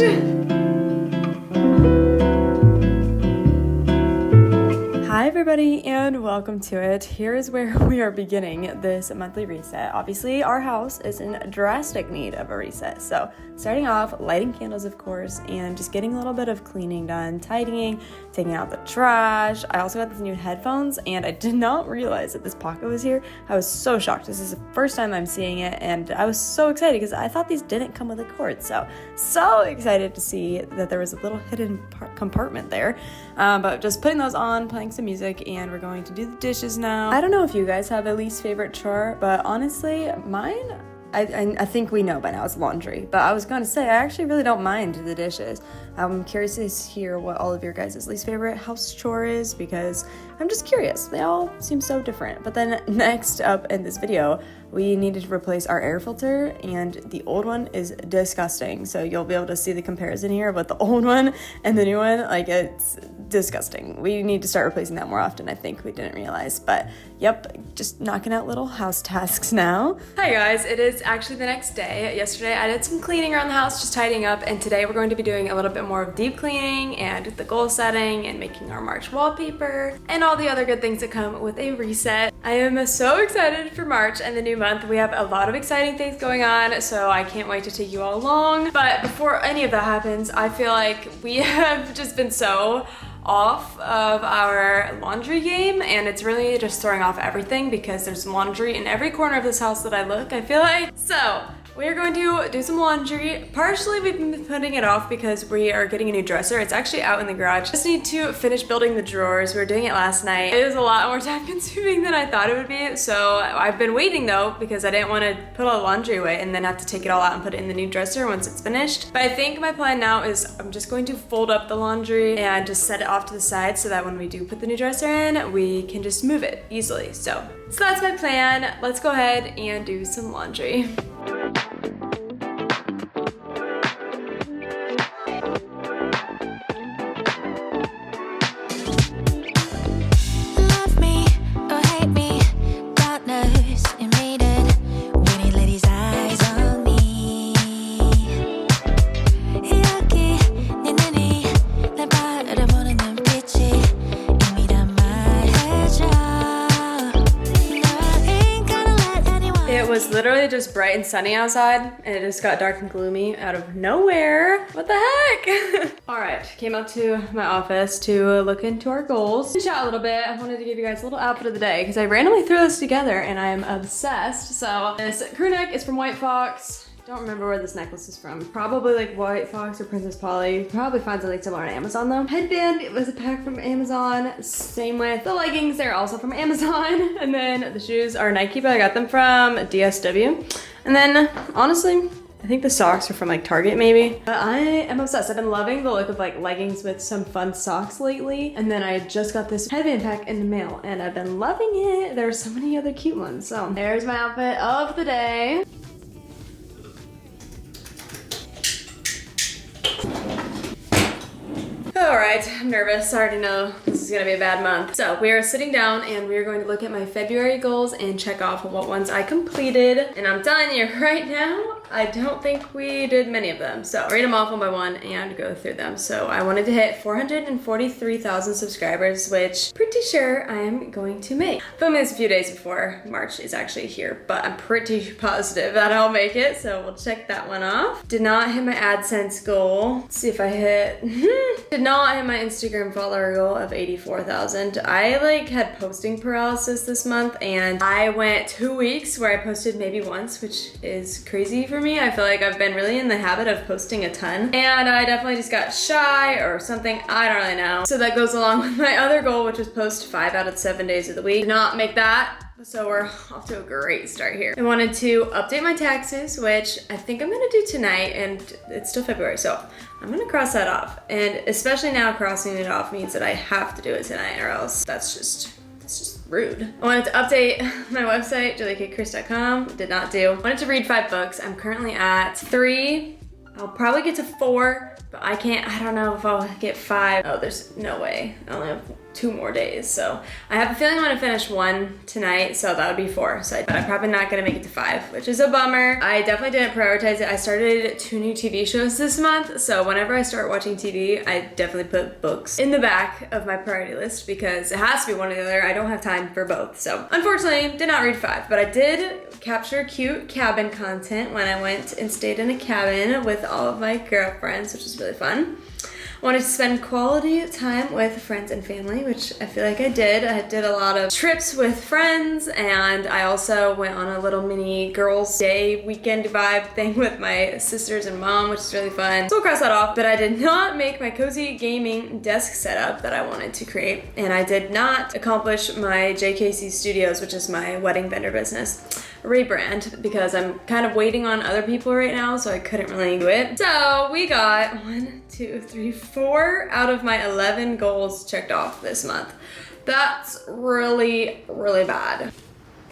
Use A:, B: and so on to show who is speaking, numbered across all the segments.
A: Hi everybody and welcome to it. Here is where we are beginning this monthly reset. Obviously our house is in drastic need of a reset. So starting off, lighting candles of course, and just getting a little bit of cleaning done, tidying, taking out the trash. I also got these new headphones and I did not realize that this pocket was here. I was so shocked. This is the first time I'm seeing it and I was so excited because I thought these didn't come with a cord. So excited to see that there was a little hidden compartment there. But just putting those on, playing some music, and we're going to do the dishes now. I don't know if you guys have a least favorite chore, but honestly, mine, I think we know by now it's laundry, but I was going to say I actually really don't mind the dishes. I'm curious to hear what all of your guys' least favorite house chore is because I'm just curious. They all seem so different. But then next up in this video, we needed to replace our air filter and the old one is disgusting. So you'll be able to see the comparison here with the old one and the new one. Like, it's disgusting. We need to start replacing that more often. I think we didn't realize, but yep, just knocking out little house tasks now. Hi guys, it is actually the next day. Yesterday I did some cleaning around the house, just tidying up, and today we're going to be doing a little bit more of deep cleaning and the goal setting and making our March wallpaper and all the other good things that come with a reset. I am so excited for March and the new month. We have a lot of exciting things going on, so I can't wait to take you all along. But before any of that happens, I feel like we have just been so off of our laundry game, and it's really just throwing off everything because there's laundry in every corner of this house that I look, I feel like. So we're going to do some laundry. Partially we've been putting it off because we are getting a new dresser. It's actually out in the garage. Just need to finish building the drawers. We were doing it last night. It was a lot more time consuming than I thought it would be. So I've been waiting though because I didn't want to put all the laundry away and then have to take it all out and put it in the new dresser once it's finished. But I think my plan now is I'm just going to fold up the laundry and just set it off to the side so that when we do put the new dresser in, we can just move it easily. So that's my plan. Let's go ahead and do some laundry. Literally just bright and sunny outside and it just got dark and gloomy out of nowhere. What the heck? All right, came out to my office to look into our goals. To chat a little bit, I wanted to give you guys a little outfit of the day because I randomly threw this together and I am obsessed. So this crew neck is from White Fox. Don't remember where this necklace is from. Probably like White Fox or Princess Polly. Probably find something similar on Amazon though. Headband, it was a pack from Amazon. Same with the leggings, they're also from Amazon. And then the shoes are Nike, but I got them from DSW. And then honestly, I think the socks are from like Target maybe. But I am obsessed. I've been loving the look of like leggings with some fun socks lately. And then I just got this headband pack in the mail and I've been loving it. There are so many other cute ones. So there's my outfit of the day. All right, I'm nervous. I already know this is gonna be a bad month. So we are sitting down and we are going to look at my February goals and check off what ones I completed. And I'm telling you right now, I don't think we did many of them. So read them off one by one and go through them. So I wanted to hit 443,000 subscribers, which pretty sure I am going to make. Filming this a few days before March is actually here, but I'm pretty positive that I'll make it. So we'll check that one off. Did not hit my AdSense goal. Let's see if I hit, did not hit my Instagram follower goal of 84,000. I like had posting paralysis this month and I went 2 weeks where I posted maybe once, which is crazy for me. I feel like I've been really in the habit of posting a ton and I definitely just got shy or something. I don't really know. So that goes along with my other goal, which was post 5 out of 7 days of the week. Did not make that. So we're off to a great start here. I wanted to update my taxes, which I think I'm gonna do tonight, and it's still February, so I'm gonna cross that off. And especially now, crossing it off means that I have to do it tonight or else it's just rude. I wanted to update my website, juliakcrist.com, did not do. Wanted to read 5 books. I'm currently at 3. I'll probably get to 4, but I don't know if I'll get 5. Oh, there's no way. I only have 2 more days. So I have a feeling I'm gonna finish 1 tonight, so that would be 4. So I'm probably not gonna make it to 5, which is a bummer. I definitely didn't prioritize it. I started 2 new TV shows this month, so whenever I start watching TV, I definitely put books in the back of my priority list because it has to be one or the other. I don't have time for both. So unfortunately, did not read 5, but I did capture cute cabin content when I went and stayed in a cabin with all of my girlfriends, which was really fun. Wanted to spend quality time with friends and family, which I feel like I did. I did a lot of trips with friends, and I also went on a little mini girls' day weekend vibe thing with my sisters and mom, which is really fun. So we'll cross that off, but I did not make my cozy gaming desk setup that I wanted to create, and I did not accomplish my JKC Studios, which is my wedding vendor business, rebrand, because I'm kind of waiting on other people right now, so I couldn't really do it. So we got 1, 2, 3, 4 out of my 11 goals checked off this month. That's really, really bad.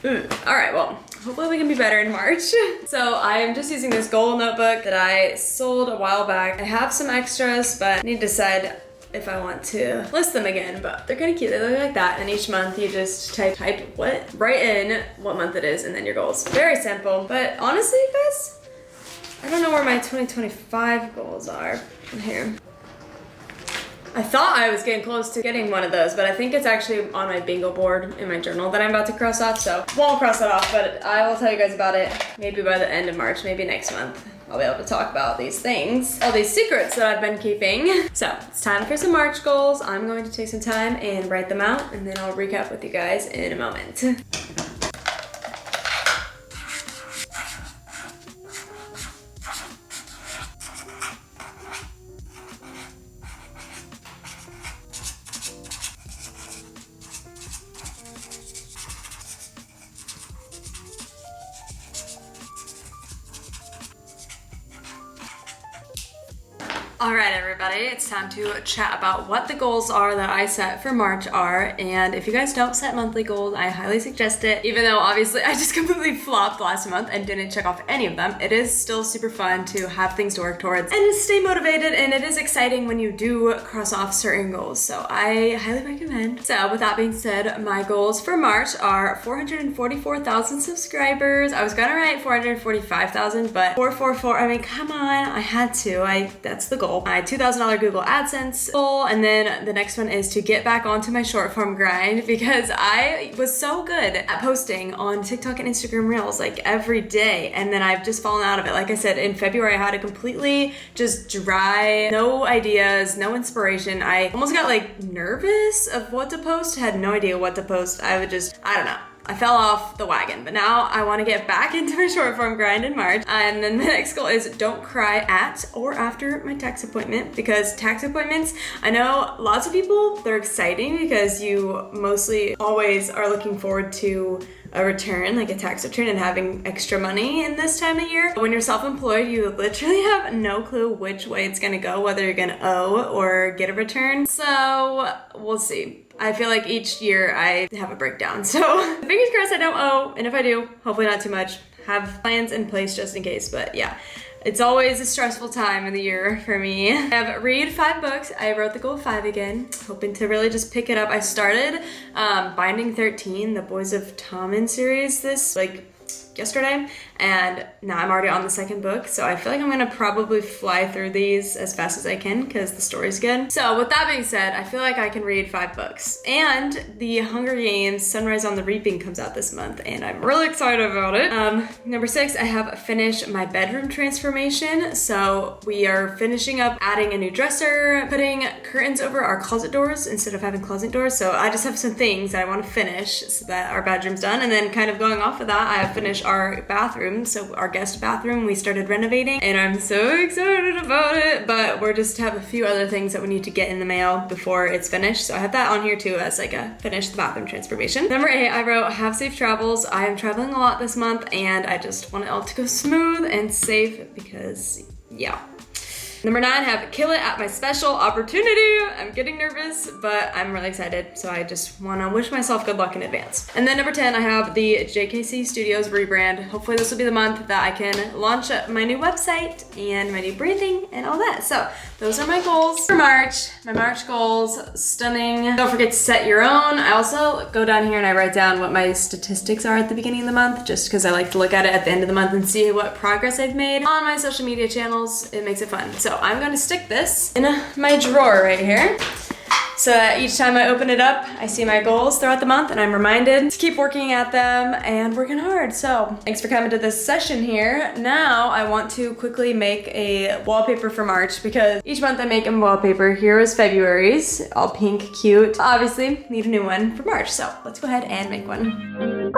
A: All right, well, hopefully we can be better in March. So I am just using this goal notebook that I sold a while back. I have some extras, but I need to decide if I want to list them again, but they're kind of cute. They look like that, and each month you just type write in what month it is, and then your goals. Very simple, but honestly, guys, I don't know where my 2025 goals are in here. I thought I was getting close to getting one of those, but I think it's actually on my bingo board in my journal that I'm about to cross off, so won't cross that off, but I will tell you guys about it maybe by the end of March, maybe next month. I'll be able to talk about these things, all these secrets that I've been keeping. So it's time for some March goals. I'm going to take some time and write them out, and then I'll recap with you guys in a moment. All right, everybody, it's time to chat about what the goals are that I set for March are. And if you guys don't set monthly goals, I highly suggest it. Even though obviously I just completely flopped last month and didn't check off any of them, it is still super fun to have things to work towards and to stay motivated. And it is exciting when you do cross off certain goals. So I highly recommend. So with that being said, my goals for March are 444,000 subscribers. I was gonna write 445,000, but 444, I mean, come on, I had to. That's the goal. My $2,000 Google AdSense goal, and then the next one is to get back onto my short form grind because I was so good at posting on TikTok and Instagram Reels like every day, and then I've just fallen out of it. Like I said, in February I had a completely just dry, no ideas, no inspiration. I almost got like nervous of what to post, had no idea what to post. I don't know. I fell off the wagon, but now I want to get back into my short form grind in March. And then the next goal is don't cry at or after my tax appointment, because tax appointments, I know lots of people, they're exciting because you mostly always are looking forward to a return, like a tax return, and having extra money in this time of year. When you're self-employed, you literally have no clue which way it's gonna go, whether you're gonna owe or get a return. So we'll see. I feel like each year I have a breakdown. So fingers crossed I don't owe, and if I do, hopefully not too much. Have plans in place just in case, but yeah. It's always a stressful time of the year for me. I have read 5 books. I wrote the goal of 5 again, hoping to really just pick it up. I started Binding 13, the Boys of Tommen series yesterday, and now I'm already on the 2nd book, so I feel like I'm gonna probably fly through these as fast as I can because the story's good. So with that being said, I feel like I can read 5 books. And the Hunger Games Sunrise on the Reaping comes out this month, and I'm really excited about it. Number 6, I have finished my bedroom transformation. So we are finishing up adding a new dresser, putting curtains over our closet doors instead of having closet doors. So I just have some things that I want to finish so that our bedroom's done. And then kind of going off of that, I have finished our bathroom, so our guest bathroom we started renovating, and I'm so excited about it, but we're just have a few other things that we need to get in the mail before it's finished, so I have that on here too as like a finish the bathroom transformation. Number 8, I wrote have safe travels. I am traveling a lot this month, and I just want it all to go smooth and safe because yeah, Number 9, have kill it at my special opportunity. I'm getting nervous, but I'm really excited. So I just wanna wish myself good luck in advance. And then number 10, I have the JKC Studios rebrand. Hopefully this will be the month that I can launch my new website and my new branding and all that. So those are my goals for March. My March goals, stunning. Don't forget to set your own. I also go down here and I write down what my statistics are at the beginning of the month, just because I like to look at it at the end of the month and see what progress I've made on my social media channels. It makes it fun. So I'm gonna stick this in my drawer right here, so that each time I open it up, I see my goals throughout the month and I'm reminded to keep working at them and working hard. So thanks for coming to this session here. Now I want to quickly make a wallpaper for March, because each month I make a wallpaper. Here is February's, all pink, cute. Obviously, need a new one for March. So let's go ahead and make one.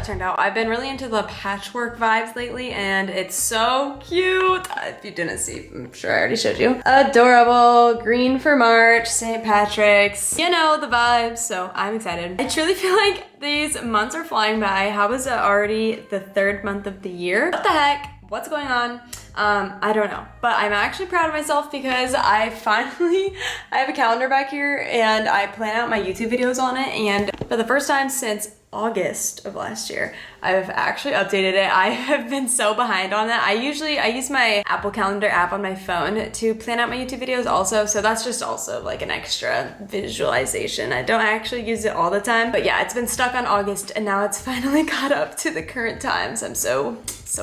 A: Turned out. I've been really into the patchwork vibes lately and it's so cute. If you didn't see, I'm sure I already showed you. Adorable, green for March, St. Patrick's, you know the vibes, so I'm excited. I truly feel like these months are flying by. How is it already the 3rd month of the year? What the heck? What's going on? I don't know, but I'm actually proud of myself because I have a calendar back here and I plan out my YouTube videos on it, and for the first time since August of last year, I've actually updated it. I have been so behind on that. I use my Apple Calendar app on my phone to plan out my YouTube videos also, so that's just also like an extra visualization. I don't actually use it all the time, but yeah, it's been stuck on August and now it's finally caught up to the current times. I'm so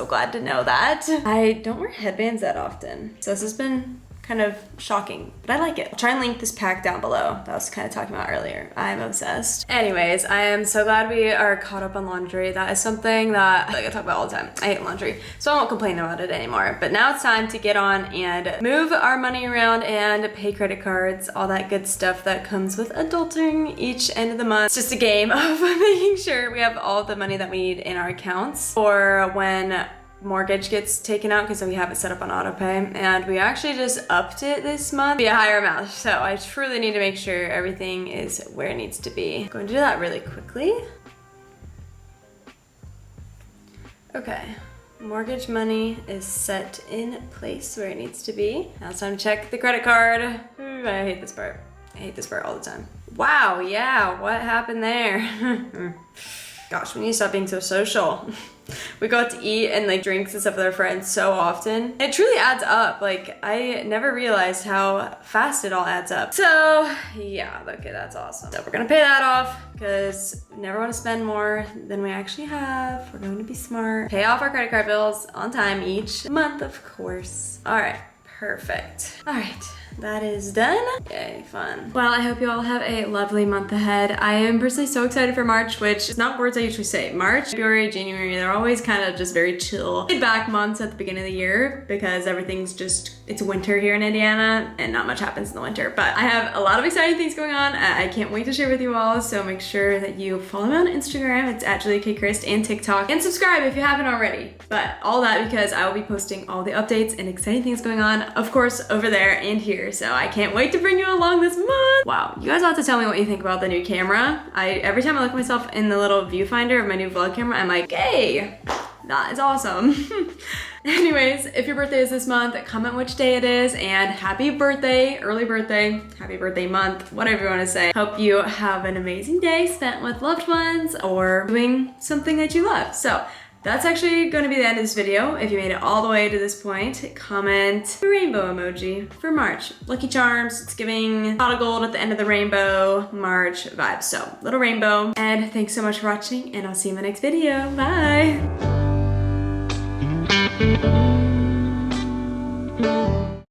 A: glad to know that. I don't wear headbands that often, so this has been kind of shocking, but I like it. I'll try and link this pack down below that I was kind of talking about earlier. I'm obsessed. Anyways, I am so glad we are caught up on laundry. That is something that I talk about all the time. I hate laundry, so I won't complain about it anymore. But now it's time to get on and move our money around and pay credit cards, all that good stuff that comes with adulting each end of the month. It's just a game of making sure we have all the money that we need in our accounts for when mortgage gets taken out, because we have it set up on auto pay, and we actually just upped it this month to be a higher amount, so I truly need to make sure everything is where it needs to be. I'm going to do that really quickly. Okay, mortgage money is set in place where it needs to be. Now it's time to check the credit card. Ooh, I hate this part. I hate this part all the time. Wow, yeah, what happened there? Gosh, we need to stop being so social. We go out to eat and like drinks and stuff with our friends so often. It truly adds up. Like, I never realized how fast it all adds up. So yeah, okay, that's awesome. So we're gonna pay that off because we never want to spend more than we actually have. We're going to be smart. Pay off our credit card bills on time each month, of course. All right, perfect. All right. That is done. Yay, fun. Well, I hope you all have a lovely month ahead. I am personally so excited for March, which is not words I usually say. March, February, January, they're always kind of just very chill, laid-back months at the beginning of the year because everything's just, it's winter here in Indiana and not much happens in the winter. But I have a lot of exciting things going on. I can't wait to share with you all, so make sure that you follow me on Instagram. It's at JuliaKCrist, and TikTok, and subscribe if you haven't already. But all that because I will be posting all the updates and exciting things going on, of course, over there and here. So I can't wait to bring you along this month. Wow, you guys have to tell me what you think about the new camera. Every time I look at myself in the little viewfinder of my new vlog camera, I'm like, hey, that is awesome. Anyways, if your birthday is this month, comment which day it is, and happy birthday, early birthday, happy birthday month, whatever you want to say. Hope you have an amazing day spent with loved ones or doing something that you love. So that's actually gonna be the end of this video. If you made it all the way to this point, comment the rainbow emoji for March. Lucky Charms, it's giving pot of gold at the end of the rainbow, March vibes. So, little rainbow. And thanks so much for watching, and I'll see you in my next video. Bye!